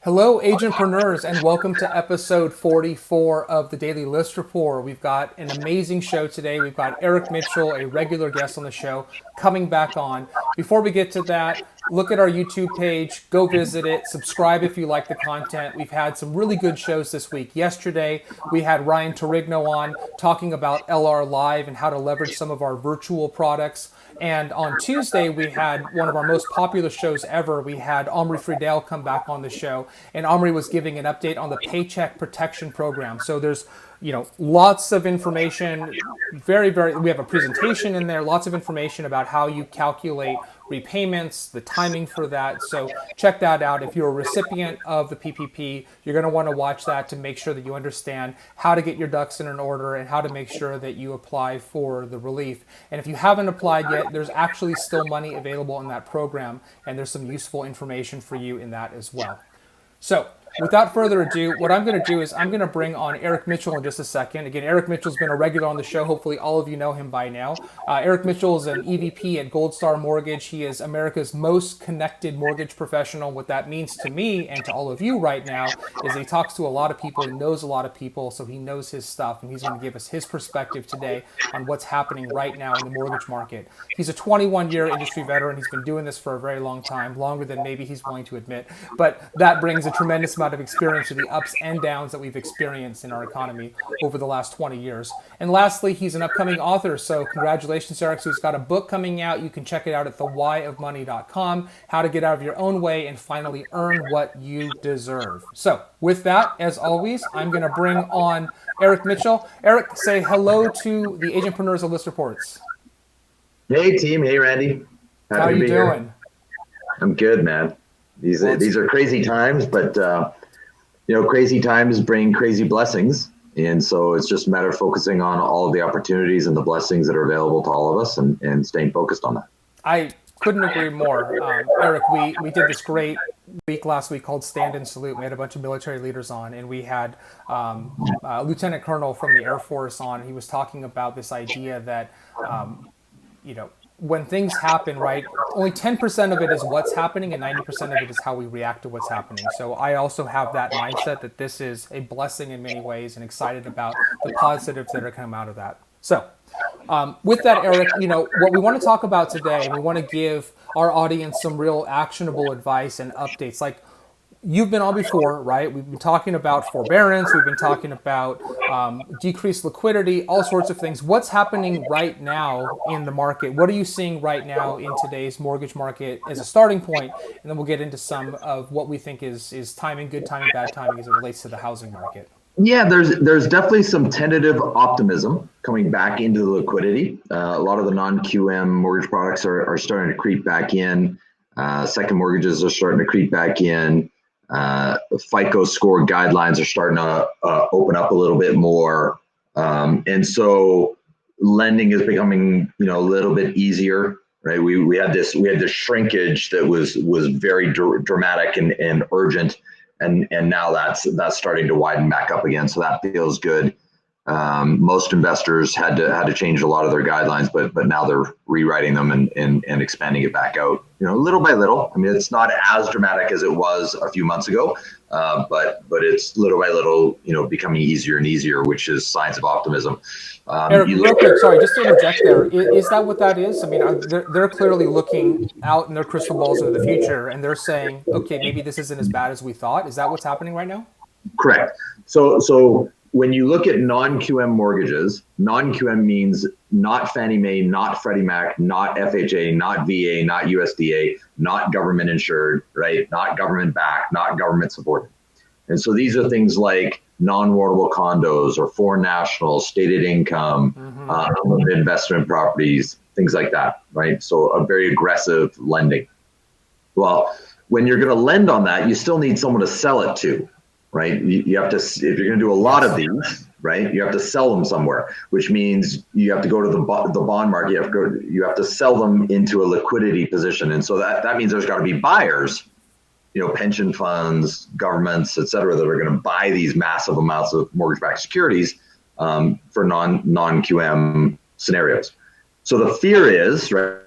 Hello, agentpreneurs, and welcome to episode 44 of the Daily List Report. We've got an amazing show today. We've got Eric Mitchell, a regular guest on the show, coming back on. Before we get to that, look at our YouTube page, go visit it, subscribe if you like the content. We've had some really good shows this week. Yesterday, we had Ryan Torigno on talking about LR Live and how to leverage some of our virtual products. And on Tuesday, we had one of our most popular shows ever. We had Omri Friedel come back on the show, and Omri was giving an update on the Paycheck Protection Program. So there's, lots of information. We have a presentation in there, lots of information about how you calculate repayments, the timing for that. So check that out. If you're a recipient of the PPP, you're going to want to watch that to make sure that you understand how to get your ducks in an order and how to make sure that you apply for the relief. And if you haven't applied yet, there's actually still money available in that program, and there's some useful information for you in that as well. So without further ado, what I'm going to do is I'm going to bring on Eric Mitchell in just a second. Again, Eric Mitchell's been a regular on the show. Hopefully all of you know him by now. Eric Mitchell is an EVP at Gold Star Mortgage. He is America's most connected mortgage professional. What that means to me and to all of you right now is he talks to a lot of people. He knows a lot of people, so he knows his stuff, and he's going to give us his perspective today on what's happening right now in the mortgage market. He's a 21-year industry veteran. He's been doing this for a very long time, longer than maybe he's willing to admit, but that brings a tremendous amount of experience to the ups and downs that we've experienced in our economy over the last 20 years. And lastly, he's an upcoming author. So congratulations, Eric. So he's got a book coming out. You can check it out at thewhyofmoney.com, how to get out of your own way and finally earn what you deserve. So with that, as always, I'm going to bring on Eric Mitchell. Eric, say hello to the agentpreneurs of ListReports. Hey, team. Hey, Randy. How are you doing? I'm good, man. These are crazy times, but crazy times bring crazy blessings. And so it's just a matter of focusing on all of the opportunities and the blessings that are available to all of us and staying focused on that. I couldn't agree more. Eric, we did this great week last week called Stand and Salute. We had a bunch of military leaders on, and we had a lieutenant colonel from the Air Force on. He was talking about this idea that, when things happen, right, only 10% of it is what's happening and 90% of it is how we react to what's happening. So I also have that mindset that this is a blessing in many ways and excited about the positives that are coming out of that. So with that, Eric, what we want to talk about today, and we want to give our audience some real actionable advice and updates. Like, you've been on before, right? We've been talking about forbearance. We've been talking about decreased liquidity, all sorts of things. What's happening right now in the market? What are you seeing right now in today's mortgage market as a starting point? And then we'll get into some of what we think is timing, good timing, bad timing as it relates to the housing market. Yeah, there's definitely some tentative optimism coming back into the liquidity. A lot of the non-QM mortgage products are starting to creep back in. Second mortgages are starting to creep back in. FICO score guidelines are starting to open up a little bit more, and so lending is becoming a little bit easier, right? We had this shrinkage that was very dramatic and urgent, and now that's starting to widen back up again, so that feels good. Most investors had to change a lot of their guidelines, but now they're rewriting them and expanding it back out, little by little. I mean, it's not as dramatic as it was a few months ago, but it's little by little, becoming easier and easier, which is signs of optimism. Eric, real quick, sorry, just to interject there. Is that what that is? I mean, they're clearly looking out in their crystal balls into the future, and they're saying, okay, maybe this isn't as bad as we thought. Is that what's happening right now? Correct. So when you look at non-QM mortgages, non-QM means not Fannie Mae, not Freddie Mac, not FHA, not VA, not USDA, not government insured, right? Not government backed, not government supported. And so these are things like non-mortgable condos or foreign nationals, stated income, investment properties, things like that, right? So a very aggressive lending. Well, when you're going to lend on that, you still need someone to sell it to. Right, you have to, if you're going to do a lot of these, right, you have to sell them somewhere, which means you have to go to the bond market. You have to sell them into a liquidity position, and so that means there's got to be buyers, pension funds, governments, et cetera, that are going to buy these massive amounts of mortgage-backed securities for non-QM scenarios. So the fear is, right,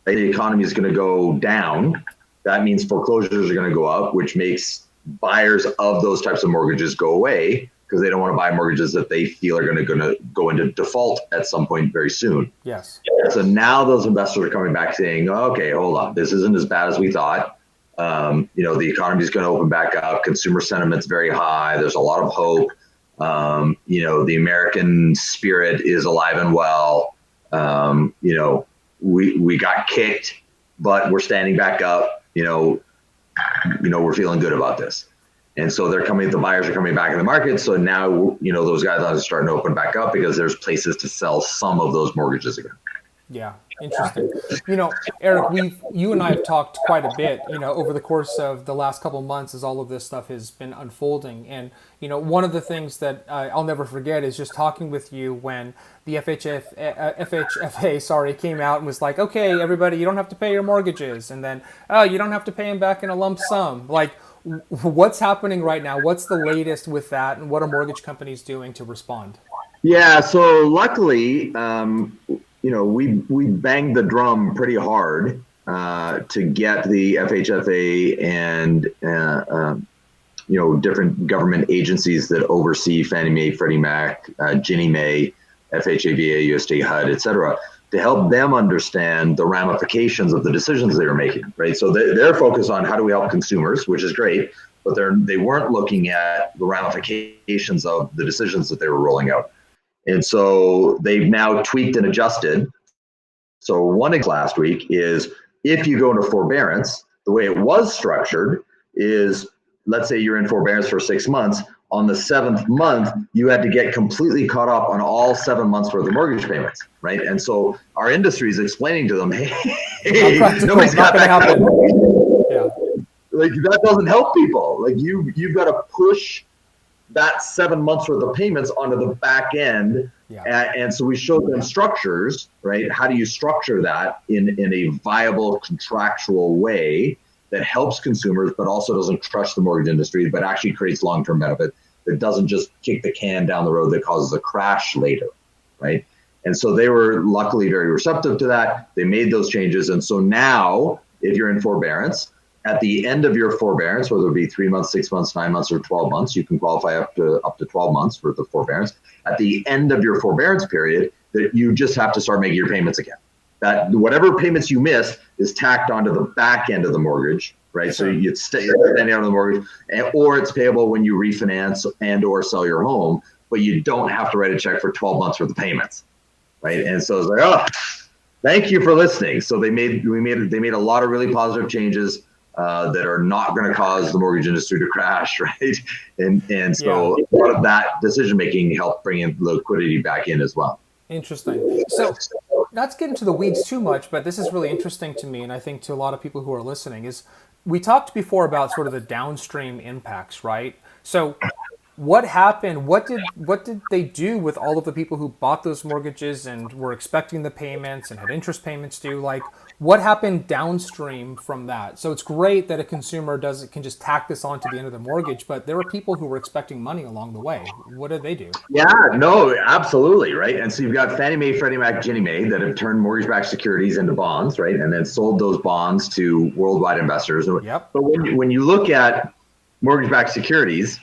the economy is going to go down. That means foreclosures are going to go up, which makes buyers of those types of mortgages go away because they don't want to buy mortgages that they feel are going to go into default at some point very soon. Yes. So now those investors are coming back saying, okay, hold on, this isn't as bad as we thought. The economy is going to open back up. Consumer sentiment's very high. There's a lot of hope. The American spirit is alive and well. We got kicked, but we're standing back up. We're feeling good about this. And so the buyers are coming back in the market. So now, those guys are starting to open back up because there's places to sell some of those mortgages again. Yeah, interesting. Eric, you and I have talked quite a bit, over the course of the last couple of months as all of this stuff has been unfolding. And, one of the things that I'll never forget is just talking with you when the FHFA, came out and was like, okay, everybody, you don't have to pay your mortgages. And then, you don't have to pay them back in a lump sum. Like, what's happening right now? What's the latest with that? And what are mortgage companies doing to respond? Yeah, so luckily, we banged the drum pretty hard to get the FHFA and different government agencies that oversee Fannie Mae, Freddie Mac, Ginnie Mae, FHA, VA, USDA, HUD, et cetera, to help them understand the ramifications of the decisions they were making, right? So they're focused on how do we help consumers, which is great, but they weren't looking at the ramifications of the decisions that they were rolling out. And so they've now tweaked and adjusted. So one last week is if you go into forbearance, the way it was structured is, let's say you're in forbearance for 6 months. On the 7th month, you had to get completely caught up on all 7 months worth of mortgage payments, right? And so our industry is explaining to them, hey, nobody's got that happen. Yeah. Like that doesn't help people. Like you've got to push that 7 months worth of payments onto the back end. Yeah. And so we showed them structures, right? How do you structure that in a viable contractual way that helps consumers, but also doesn't crush the mortgage industry, but actually creates long-term benefit that doesn't just kick the can down the road that causes a crash later, right? And so they were luckily very receptive to that. They made those changes. And so now, if you're in forbearance, at the end of your forbearance, whether it be 3 months, 6 months, 9 months, or 12 months, you can qualify up to 12 months worth of forbearance. At the end of your forbearance period, that you just have to start making your payments again. That whatever payments you missed is tacked onto the back end of the mortgage, right? So you'd stay standing on the mortgage, or it's payable when you refinance and or sell your home, but you don't have to write a check for 12 months worth of payments, right? And so it's like, oh, thank you for listening. So they made a lot of really positive changes that are not going to cause the mortgage industry to crash, right? And so a lot of that decision making helped bring in liquidity back in as well. Interesting. So not to get into the weeds too much, but this is really interesting to me, and I think to a lot of people who are listening, is we talked before about sort of the downstream impacts, right? So what happened? What did they do with all of the people who bought those mortgages and were expecting the payments and had interest payments due? Like, what happened downstream from that? So it's great that a consumer can just tack this on to the end of the mortgage, but there were people who were expecting money along the way. What did they do? Yeah, no, absolutely, right? And so you've got Fannie Mae, Freddie Mac, Ginnie Mae that have turned mortgage-backed securities into bonds, right? And then sold those bonds to worldwide investors. Yep. But when you look at mortgage-backed securities,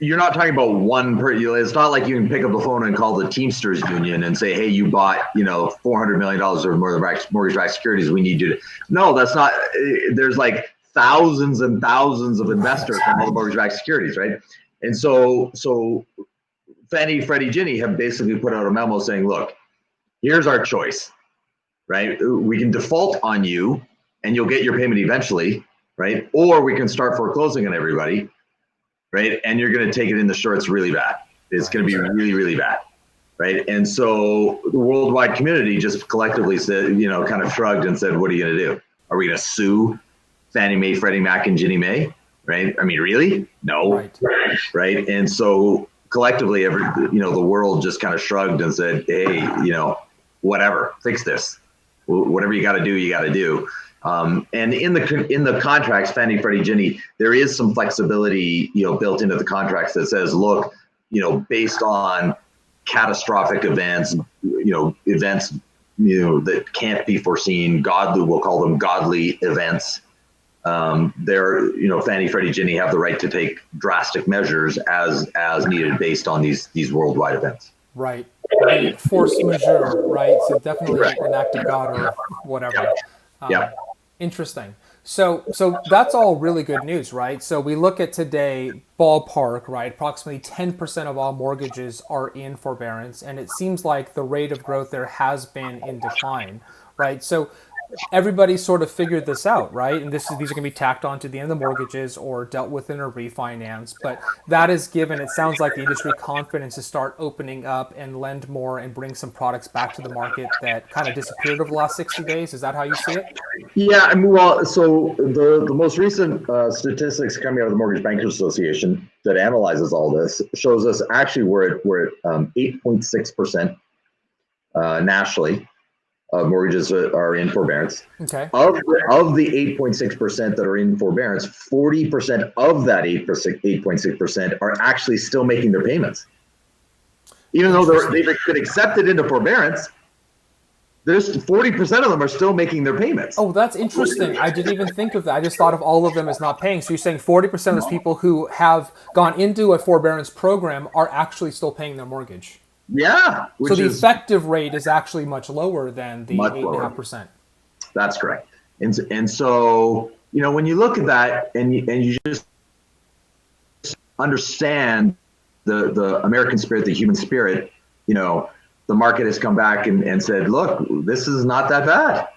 you're not talking about one it's not like you can pick up the phone and call the Teamsters Union and say, hey, you bought, $400 million or more mortgage-backed securities. We need you to. No, that's not. There's like thousands and thousands of investors in all the mortgage-backed securities, right? And so Fannie, Freddie, Ginnie have basically put out a memo saying, look, here's our choice, right? We can default on you and you'll get your payment eventually, right? Or we can start foreclosing on everybody, right? And you're going to take it in the shorts really bad. It's going to be really, really bad, right? And so the worldwide community just collectively said, kind of shrugged and said, what are you going to do? Are we going to sue Fannie Mae, Freddie Mac, and Ginnie Mae, right? I mean, really? No, right? And so collectively, the world just kind of shrugged and said, hey, whatever, fix this. Whatever you got to do, you got to do. And in the contracts, Fannie, Freddie, Ginnie, there is some flexibility, built into the contracts that says, look, based on catastrophic events, events, that can't be foreseen, we'll call them godly events. Fannie, Freddie, Ginnie have the right to take drastic measures as needed based on these worldwide events. Right. The force majeure, right? So definitely an act of God or whatever. Yeah. Interesting. So that's all really good news, right? So we look at today, ballpark, right? Approximately 10% of all mortgages are in forbearance, and it seems like the rate of growth there has been in decline, right? So everybody sort of figured this out, right? And these are going to be tacked onto the end of the mortgages or dealt with in a refinance. But that is given, it sounds like, the industry confidence to start opening up and lend more and bring some products back to the market that kind of disappeared over the last 60 days. Is that how you see it? Yeah, I mean, well, so the most recent statistics coming out of the Mortgage Bankers Association that analyzes all this shows us actually we're at 8.6% nationally of mortgages are in forbearance. Okay. Of the 8.6% that are in forbearance, 40% of that 8.6% are actually still making their payments. Even though they've been accepted into forbearance, there's 40% of them are still making their payments. Oh, that's interesting. I didn't even think of that. I just thought of all of them as not paying. So you're saying 40% of those people who have gone into a forbearance program are actually still paying their mortgage. Yeah. So the effective rate is actually much lower than the 8.5%. That's correct. And so, when you look at that and you just understand the American spirit, the human spirit, the market has come back and said, look, this is not that bad.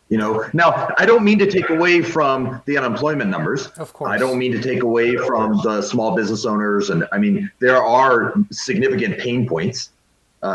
Now I don't mean to take away from the unemployment numbers. Of course. I don't mean to take away from the small business owners. And I mean, there are significant pain points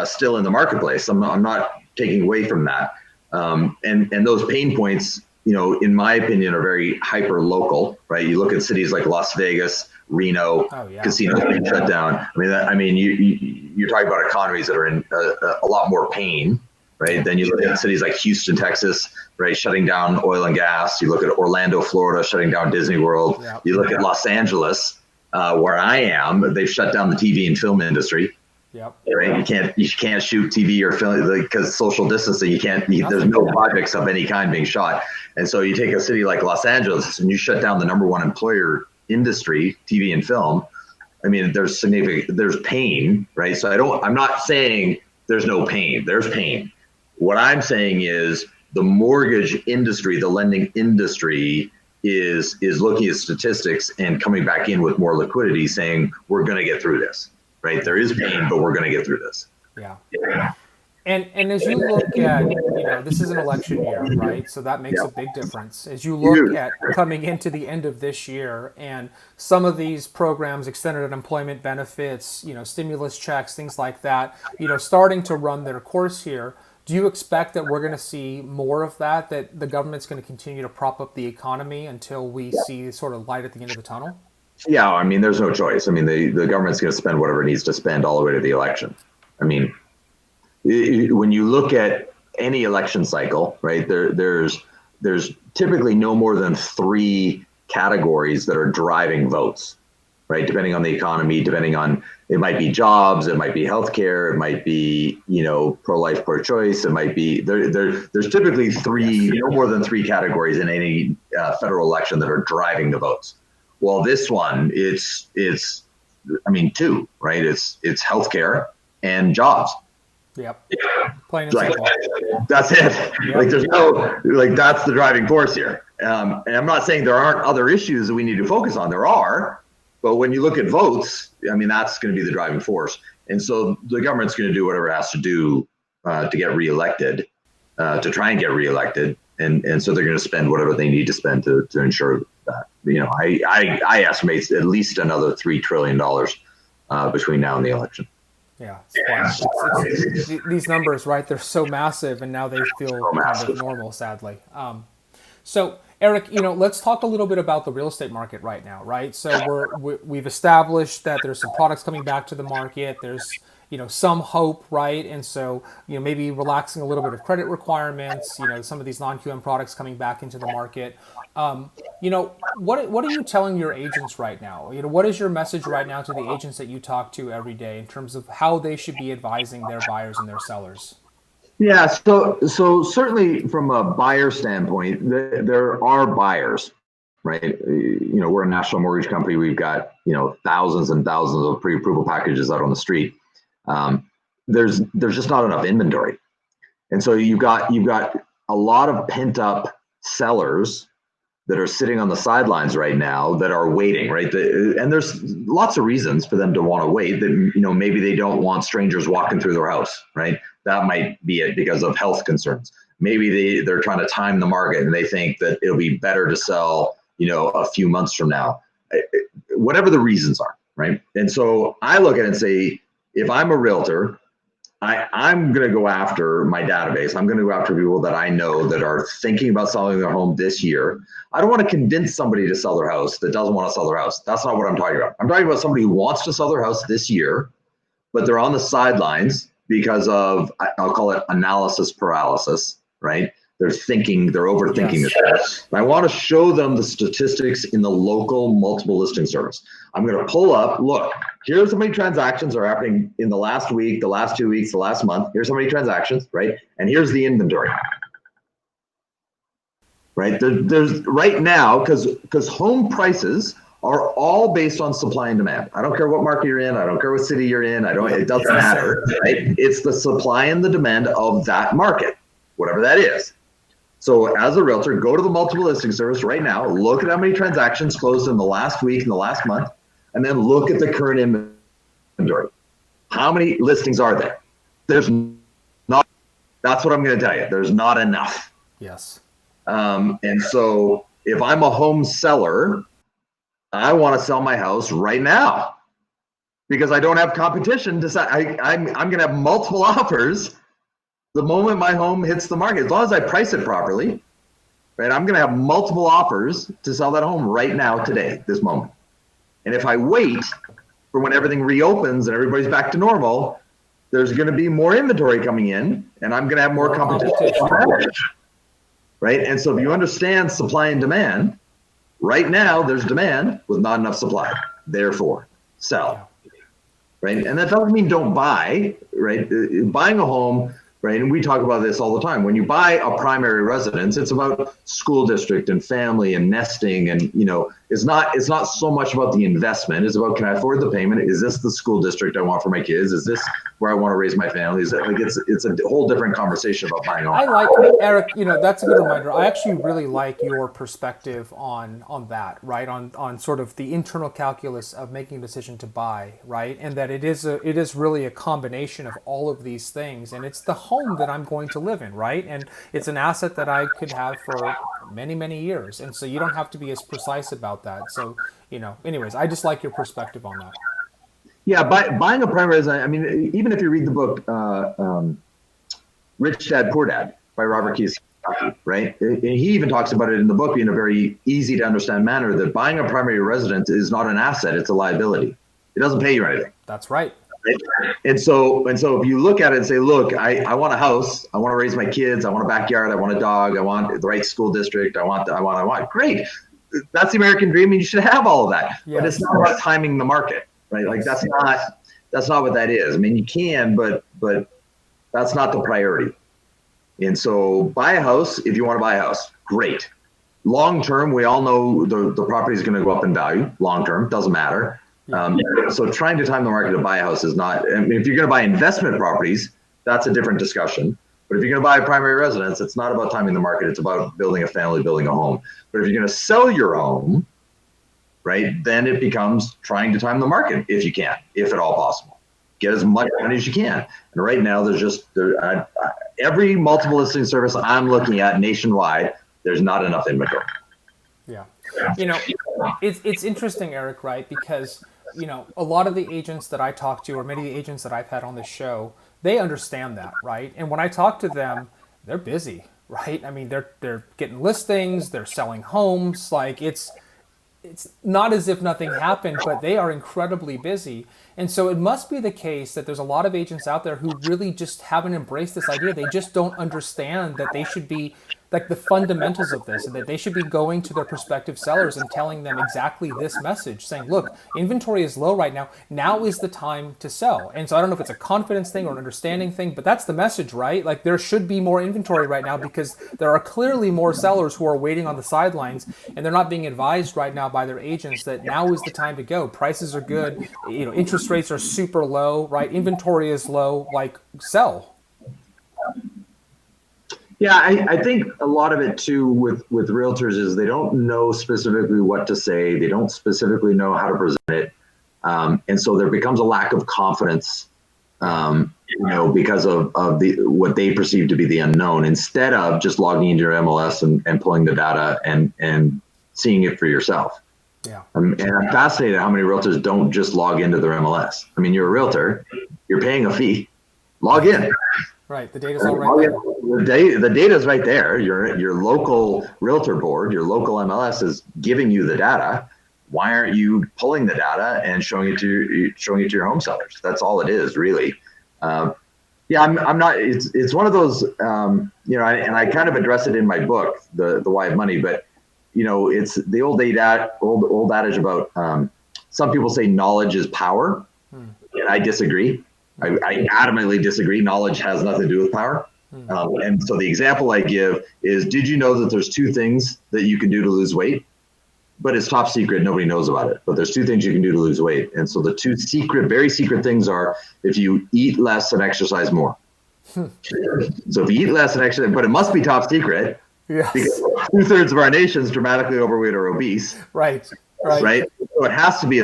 still in the marketplace. I'm not taking away from that. And those pain points, in my opinion, are very hyper local, right? You look at cities like Las Vegas, Reno, casinos being shut down. You're talking about economies that are in a lot more pain, right? Then you look at cities like Houston, Texas, right, shutting down oil and gas. You look at Orlando, Florida, shutting down Disney World. Yeah. You look at Los Angeles, where I am. They've shut down the TV and film industry. Yep. Right. You can't shoot TV or film because social distancing. There's no projects of any kind being shot. And so you take a city like Los Angeles and you shut down the number one employer industry, TV and film. I mean, there's pain, right? So I'm not saying there's no pain. There's pain. What I'm saying is the mortgage industry, the lending industry is looking at statistics and coming back in with more liquidity, saying we're going to get through this. Right, there is pain, but we're going to get through this. Yeah. And as you look at, this is an election year, right? So that makes a big difference. As you look at coming into the end of this year and some of these programs, extended unemployment benefits, stimulus checks, things like that, starting to run their course here, do you expect that we're going to see more of that the government's going to continue to prop up the economy until we see sort of light at the end of the tunnel? Yeah, I mean, there's no choice. I mean, the government's going to spend whatever it needs to spend all the way to the election. I mean, when you look at any election cycle, right, there's typically no more than three categories that are driving votes, right? Depending on the economy, it might be jobs, it might be healthcare, it might be, pro-life, pro-choice. It might be, there's typically no more than three categories in any federal election that are driving the votes. Well, this one, it's two, right? It's healthcare and jobs. Yep. Plain and simple. That's it. Yep. That's the driving force here. And I'm not saying there aren't other issues that we need to focus on. There are, but when you look at votes, that's going to be the driving force. And so the government's going to do whatever it has to do to get reelected, to try and get reelected. And so they're going to spend whatever they need to spend to ensure that. I estimate at least another $3 trillion between now and the election. Yeah, these numbers, right? They're so massive, and now they feel kind of normal, sadly. So, Eric, let's talk a little bit about the real estate market right now, right? So we've established that there's some products coming back to the market. There's some hope, right? And so, maybe relaxing a little bit of credit requirements, some of these non-QM products coming back into the market. What are you telling your agents right now? What is your message right now to the agents that you talk to every day in terms of how they should be advising their buyers and their sellers? Yeah, so certainly from a buyer standpoint, there are buyers, right? We're a national mortgage company. We've got, thousands and thousands of pre-approval packages out on the street. There's just not enough inventory. And so you've got a lot of pent up sellers that are sitting on the sidelines right now that are waiting, right? And there's lots of reasons for them to want to wait. That maybe they don't want strangers walking through their house, right? That might be it because of health concerns. Maybe they're trying to time the market and they think that it'll be better to sell, a few months from now. Whatever the reasons are, right? And so I look at it and say, if I'm a realtor, I'm going to go after my database. I'm going to go after people that I know that are thinking about selling their home this year. I don't want to convince somebody to sell their house that doesn't want to sell their house. That's not what I'm talking about. I'm talking about somebody who wants to sell their house this year, but they're on the sidelines because of, I'll call it analysis paralysis, right? They're overthinking this. And I want to show them the statistics in the local multiple listing service. I'm going to pull up, look, here's how many transactions are happening in the last week, the last 2 weeks, the last month. Here's how many transactions, right? And here's the inventory. Right? There's right now, because home prices are all based on supply and demand. I don't care what market you're in. I don't care what city you're in. It doesn't matter. Right? It's the supply and the demand of that market, whatever that is. So as a realtor, go to the multiple listing service right now, look at how many transactions closed in the last week and the last month, and then look at the current inventory. How many listings are there? There's not. That's what I'm going to tell you. There's not enough. Yes. And so if I'm a home seller, I want to sell my house right now because I don't have competition to sell. I'm going to have multiple offers the moment my home hits the market. As long as I price it properly, right, I'm going to have multiple offers to sell that home right now, today, this moment. And if I wait for when everything reopens and everybody's back to normal, there's going to be more inventory coming in and I'm going to have more competition. Right? And so if you understand supply and demand, right now there's demand with not enough supply. Therefore, sell. Right? And that doesn't mean don't buy, right? Buying a home, right? And we talk about this all the time. When you buy a primary residence, it's about school district and family and nesting, and it's not so much about the investment. It's about, can I afford the payment? Is this the school district I want for my kids? Is this where I want to raise my family? Is it it's a whole different conversation about buying a home. I like, Eric, that's a good reminder. I actually really like your perspective on that, right? On sort of the internal calculus of making a decision to buy, right? And that it is really a combination of all of these things, and it's the home that I'm going to live in, right? And it's an asset that I could have for many, many years. And so you don't have to be as precise about that. So, anyways, I just like your perspective on that. Yeah, buying a primary residence, I mean, even if you read the book Rich Dad, Poor Dad by Robert Kiyosaki, right? And he even talks about it in the book in a very easy to understand manner, that buying a primary residence is not an asset, it's a liability. It doesn't pay you anything. That's right. And so if you look at it and say, look, I want a house, I want to raise my kids, I want a backyard, I want a dog, I want the right school district, I want, great. That's the American dream, and you should have all of that. Yes. But it's not about timing the market, right? Like that's not what that is. I mean, you can, but that's not the priority. And so buy a house if you want to buy a house, great. Long term, we all know the property is going to go up in value. Long term, doesn't matter. So trying to time the market to buy a house is not, I mean, if you're going to buy investment properties, that's a different discussion. But if you're going to buy a primary residence, it's not about timing the market. It's about building a family, building a home. But if you're going to sell your home, right, then it becomes trying to time the market if you can, if at all possible. Get as much money as you can. And right now, every multiple listing service I'm looking at nationwide, there's not enough inventory. Yeah. It's interesting, Eric, right? Because a lot of the agents that I talk to, or many of the agents that I've had on this show, they understand that, right? And when I talk to them, they're busy, right? I mean, they're getting listings, they're selling homes. Like it's not as if nothing happened, but they are incredibly busy. And so it must be the case that there's a lot of agents out there who really just haven't embraced this idea. They just don't understand that they should be like the fundamentals of this, and that they should be going to their prospective sellers and telling them exactly this message, saying, look, inventory is low right now. Now is the time to sell. And so I don't know if it's a confidence thing or an understanding thing, but that's the message, right? Like there should be more inventory right now because there are clearly more sellers who are waiting on the sidelines, and they're not being advised right now by their agents that now is the time to go. Prices are good. You know, interest rates are super low, right? Inventory is low, like sell. Yeah, I think a lot of it too with realtors is they don't know specifically what to say. They don't specifically know how to present it. And so there becomes a lack of confidence, because of what they perceive to be the unknown, instead of just logging into your MLS and pulling the data and seeing it for yourself. Yeah. And I'm fascinated how many realtors don't just log into their MLS. I mean, you're a realtor, you're paying a fee, log in. Right, the data's all right there. The data's right there. Your local realtor board, your local MLS is giving you the data. Why aren't you pulling the data and showing it to your home sellers? That's all it is, really. I'm not. It's one of those. And I kind of address it in my book, the Why of Money. But it's the old adage about some people say knowledge is power, and I disagree. I adamantly disagree. Knowledge has nothing to do with power. And so the example I give is, did you know that there's two things that you can do to lose weight? But it's top secret. Nobody knows about it. But there's two things you can do to lose weight. And so the two very secret things are if you eat less and exercise more. So if you eat less and exercise, but it must be top secret. Yes. Because 2/3 of our nation is dramatically overweight or obese. Right. Right. So it has to be.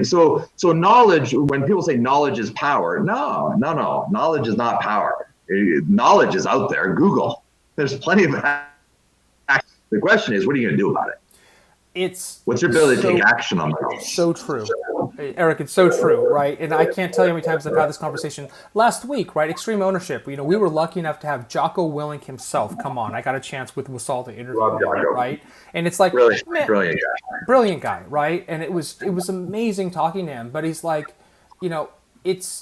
So knowledge, when people say knowledge is power, no. Knowledge is not power. Knowledge is out there. Google. There's plenty of action. The question is, what are you going to do about it? What's your ability to take action on that? So true. Eric, it's so true, right? And I can't tell you how many times I've had this conversation last week, right? Extreme ownership. We were lucky enough to have Jocko Willink himself come on. I got a chance with Wasal to interview him, right? And it's like, brilliant guy, right? And it was amazing talking to him. But he's like, it's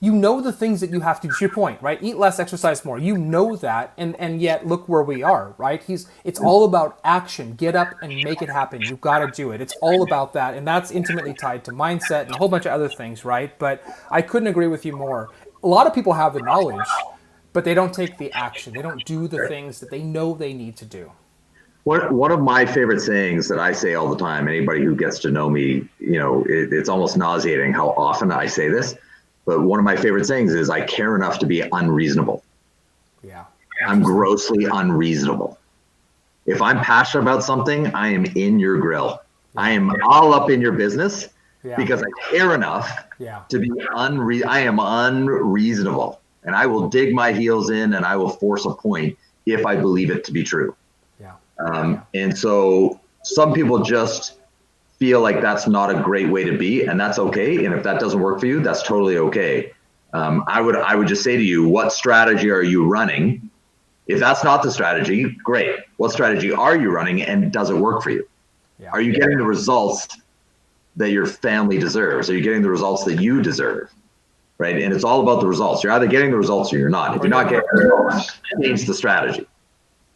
the things that you have to your point, right? Eat less, exercise more. That, and yet look where we are, right? It's all about action. Get up and make it happen. You've got to do it. It's all about that, and that's intimately tied to mindset and a whole bunch of other things, right? But I couldn't agree with you more. A lot of people have the knowledge, but they don't take the action. They don't do the things that they know they need to do. One of my favorite sayings that I say all the time, anybody who gets to know me, it's almost nauseating how often I say this. But one of my favorite sayings is, I care enough to be unreasonable. Yeah. I'm grossly unreasonable. If I'm passionate about something, I am in your grill. I am all up in your business because I care enough to be I am unreasonable. And I will dig my heels in and I will force a point if I believe it to be true. And so some people just feel like that's not a great way to be, and that's okay. And if that doesn't work for you, that's totally okay. I would just say to you, what strategy are you running? If that's not the strategy, great. What strategy are you running, and does it work for you? Yeah. Are you getting the results that your family deserves? Are you getting the results that you deserve? Right? And it's all about the results. You're either getting the results or you're not. If you're not getting the results, change the strategy.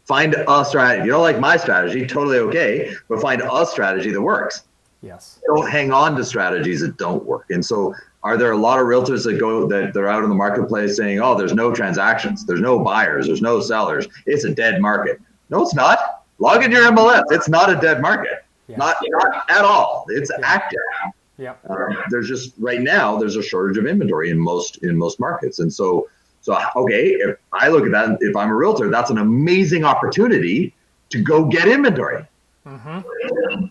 Find a strategy. If you don't like my strategy, totally okay, but find a strategy that works. Yes. Don't hang on to strategies that don't work. And so are there a lot of realtors that they're out in the marketplace saying, oh, there's no transactions, there's no buyers, there's no sellers, it's a dead market? No, it's not. Log in your MLS. It's not a dead market. Yes. Not at all. It's active. Yeah. There's just right now there's a shortage of inventory in most markets. And so okay, if I look at that, if I'm a realtor, that's an amazing opportunity to go get inventory. Mm-hmm.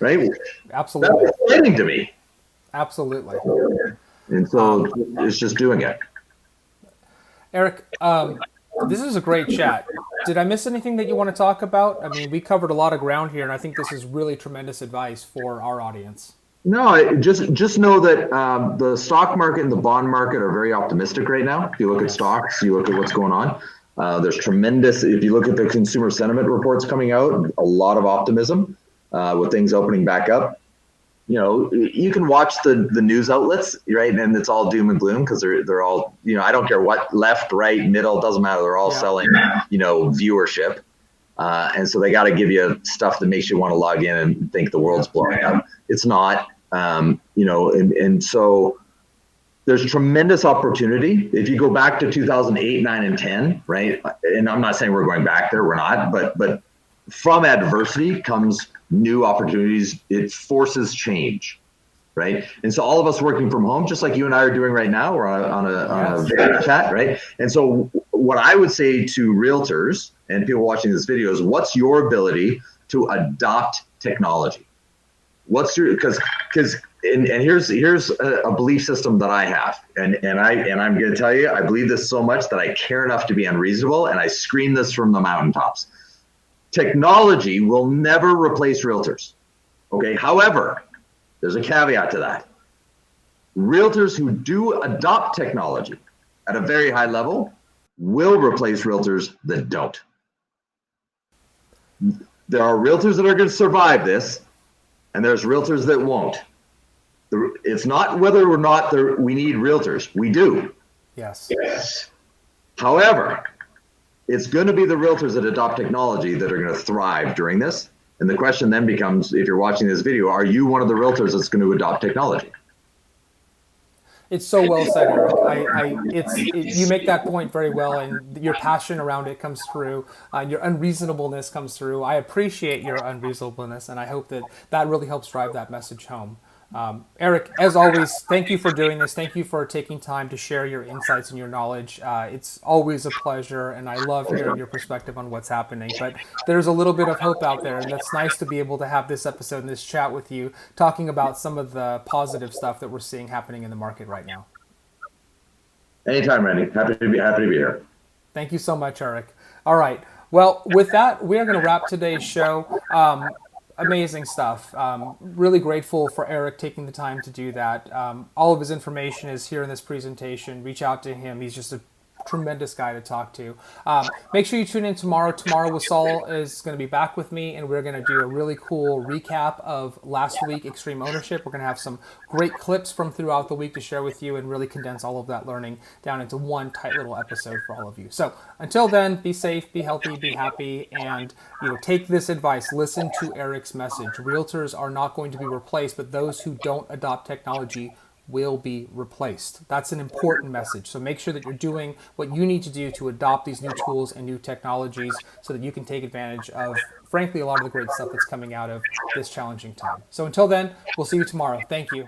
Right? Absolutely. That's exciting to me. Absolutely. And so it's just doing it. Eric, this is a great chat. Did I miss anything that you want to talk about? I mean, we covered a lot of ground here, and I think this is really tremendous advice for our audience. No, just know that the stock market and the bond market are very optimistic right now. If you look at stocks, you look at what's going on. There's tremendous, if you look at the consumer sentiment reports coming out, a lot of optimism with things opening back up. you can watch the news outlets, right? And it's all doom and gloom because they're all, I don't care what, left, right, middle, doesn't matter. They're all selling, viewership. And so they got to give you stuff that makes you want to log in and think the world's blowing up. It's not, and so there's tremendous opportunity. If you go back to 2008, 9, and 10, right? And I'm not saying we're going back there, we're not, but from adversity comes new opportunities. It forces change, right? And so all of us working from home, just like you and I are doing right now, we're on a video chat, right? And so what I would say to realtors and people watching this video is, what's your ability to adopt technology? What's your, because here's a belief system that I have, and I'm going to tell you, I believe this so much that I care enough to be unreasonable, and I scream this from the mountaintops. Technology will never replace realtors. Okay. However, there's a caveat to that. Realtors who do adopt technology at a very high level will replace realtors that don't. There are realtors that are going to survive this, and there's realtors that won't. It's not whether or not we need realtors. We do. Yes. However, it's going to be the realtors that adopt technology that are going to thrive during this. And the question then becomes, if you're watching this video, are you one of the realtors that's going to adopt technology? It's so well said, Eric. You make that point very well, and your passion around it comes through. Your unreasonableness comes through. I appreciate your unreasonableness, and I hope that really helps drive that message home. Eric, as always, thank you for doing this. Thank you for taking time to share your insights and your knowledge. It's always a pleasure, and I love hearing your perspective on what's happening. But there's a little bit of hope out there, and that's nice to be able to have this episode and this chat with you, talking about some of the positive stuff that we're seeing happening in the market right now. Anytime, Randy. Happy to be here. Thank you so much, Eric. All right. Well, with that, we are going to wrap today's show. Amazing stuff. Really grateful for Eric taking the time to do that. All of his information is here in this presentation. Reach out to him. He's just a tremendous guy to talk to. Make sure you tune in tomorrow. Tomorrow, Wasal is going to be back with me, and we're going to do a really cool recap of last week, Extreme Ownership. We're going to have some great clips from throughout the week to share with you and really condense all of that learning down into one tight little episode for all of you. So until then, be safe, be healthy, be happy, and take this advice. Listen to Eric's message. Realtors are not going to be replaced, but those who don't adopt technology will be replaced. That's an important message. So make sure that you're doing what you need to do to adopt these new tools and new technologies so that you can take advantage of, frankly, a lot of the great stuff that's coming out of this challenging time. So until then, we'll see you tomorrow. Thank you.